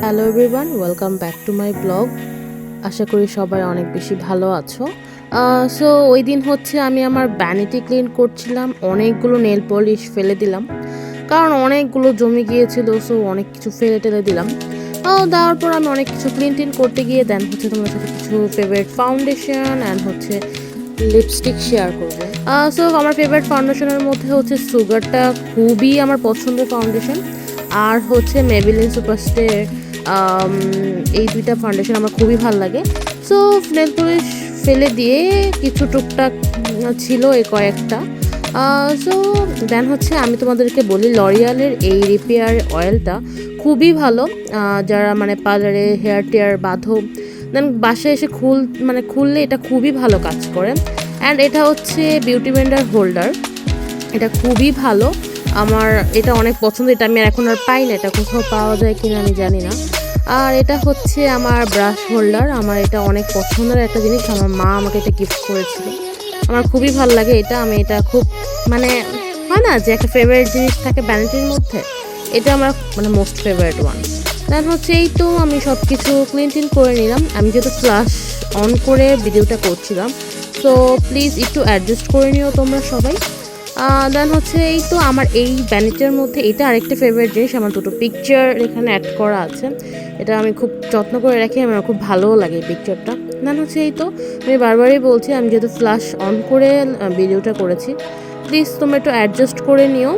Hello everyone, welcome back to my blog. আশা করি সবাই অনেক বেশি ভালো আছো। সো ওই দিন হচ্ছে আমি আমার ভ্যানিটি ক্লিন করছিলাম, অনেকগুলো নেল পলিশ ফেলে দিলাম কারণ অনেকগুলো জমে গিয়েছিল। সো অনেক কিছু ফেলে টেলে দিলাম। দেওয়ার পর আমি অনেক কিছু ক্লিন টিন করতে গিয়ে দেন হচ্ছে তোমার সাথে কিছু ফেভারিট ফাউন্ডেশন অ্যান্ড হচ্ছে লিপস্টিক শেয়ার করবো। সো আমার ফেভারিট ফাউন্ডেশনের মধ্যে হচ্ছে সুগারটা খুবই আমার পছন্দের ফাউন্ডেশন, আর হচ্ছে মেবিলিন সুপারস্টে এই দুইটা ফাউন্ডেশন আমার খুবই ভালো লাগে। সো নেল পলিশ ফেলে দিয়ে কিছু টুকটাক ছিল এই কয়েকটা। সো দেন হচ্ছে আমি তোমাদেরকে বলি লরিয়ালের এই রিপেয়ার অয়েলটা খুবই ভালো। যারা মানে পার্লারে হেয়ার টেয়ার বাঁধো, দেন বাসায় এসে খুললে এটা খুবই ভালো কাজ করে। অ্যান্ড এটা হচ্ছে বিউটি ব্লেন্ডার হোল্ডার, এটা খুবই ভালো। আমার এটা অনেক পছন্দ, এটা আমি এখন আর পাই না, এটা কোথাও পাওয়া যায় কিনা আমি জানি না। আর এটা হচ্ছে আমার ব্রাশ হোল্ডার, আমার এটা অনেক পছন্দের একটা জিনিস, আমার মা আমাকে এটা গিফট করেছিল। আমার খুবই ভালো লাগে এটা, আমি এটা খুব মানে হয় না যে একটা ফেভারিট জিনিস থাকে ভ্যানিটির মধ্যে, এটা আমার মানে মোস্ট ফেভারিট ওয়ান। দেন হচ্ছে এই তো আমি সব কিছু ক্লিন টিন করে নিলাম। আমি যেহেতু ফ্ল্যাশ অন করে ভিডিওটা করছিলাম, সো প্লিজ একটু অ্যাডজাস্ট করে নিও তোমরা সবাই। দেন হচ্ছে এই তো আমার এই ভ্যানিটির মধ্যে এটা আরেকটা ফেভারিট জিনিস, আমার দুটো পিকচার এখানে অ্যাড করা আছে, এটা আমি খুব যত্ন করে রাখি, আমার খুব ভালোও লাগে এই পিকচারটা। দেন হচ্ছে এই তো আমি বারবারই বলছি, আমি যেহেতু ফ্ল্যাশ অন করে ভিডিওটা করেছি, প্লিজ তোমরা একটু অ্যাডজাস্ট করে নিও।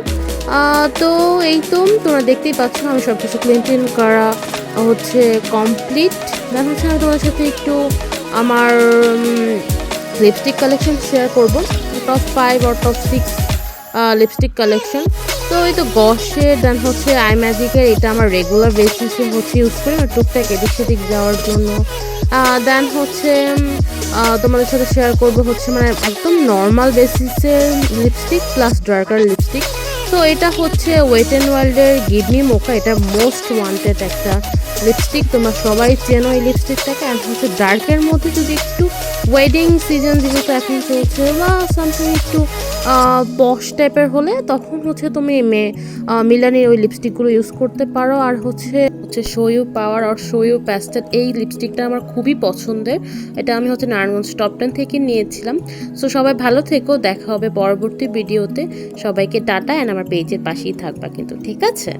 তো এই তো তোমরা দেখতেই পাচ্ছ আমি সব কিছু ক্লিন টিন করা হচ্ছে কমপ্লিট। দেন হচ্ছে আমি তোমার সাথে একটু আমার লিপস্টিক কালেকশন শেয়ার করবো, টপ 5 আর টপ 6 লিপস্টিক কালেকশন। তো এই তো গসের দেন হচ্ছে আই ম্যাজিকের, এটা আমার রেগুলার বেসিসে হচ্ছে ইউজ করি না টুকটাক এদিক সেদিক যাওয়ার জন্য। দেন হচ্ছে তোমাদের সাথে শেয়ার করবো হচ্ছে মানে একদম নর্মাল বেসিসের লিপস্টিক প্লাস ডার্কার লিপস্টিক। তো এটা হচ্ছে ওয়েট অ্যান্ড ওয়াইল্ডের গিভ মি মোকা, এটা মোস্ট ওয়ান্টেড একটা লিপস্টিক, তোমরা সবাই চেনো এই লিপস্টিকটাকে। অ্যান্ড হচ্ছে ডার্কের মধ্যে যদি একটু ওয়েডিং সিজন যেহেতু এখন চলছে বা সামথিং একটু পশ টাইপের হলে তখন হচ্ছে তুমি মিলানির ওই লিপস্টিকগুলো ইউজ করতে পারো। আর হচ্ছে শো ইউ পাওয়ার আর শো ইউ প্যাস্টেল, এই লিপস্টিকটা আমার খুবই পছন্দের, এটা আমি হচ্ছে নারায়ণগঞ্জ টপ 10 থেকে নিয়েছিলাম। সো সবাই ভালো থেকো, দেখা হবে পরবর্তী ভিডিওতে। সবাইকে টাটা, অ্যান্ড আমার পেজের পাশেই থাকবা কিন্তু, ঠিক আছে?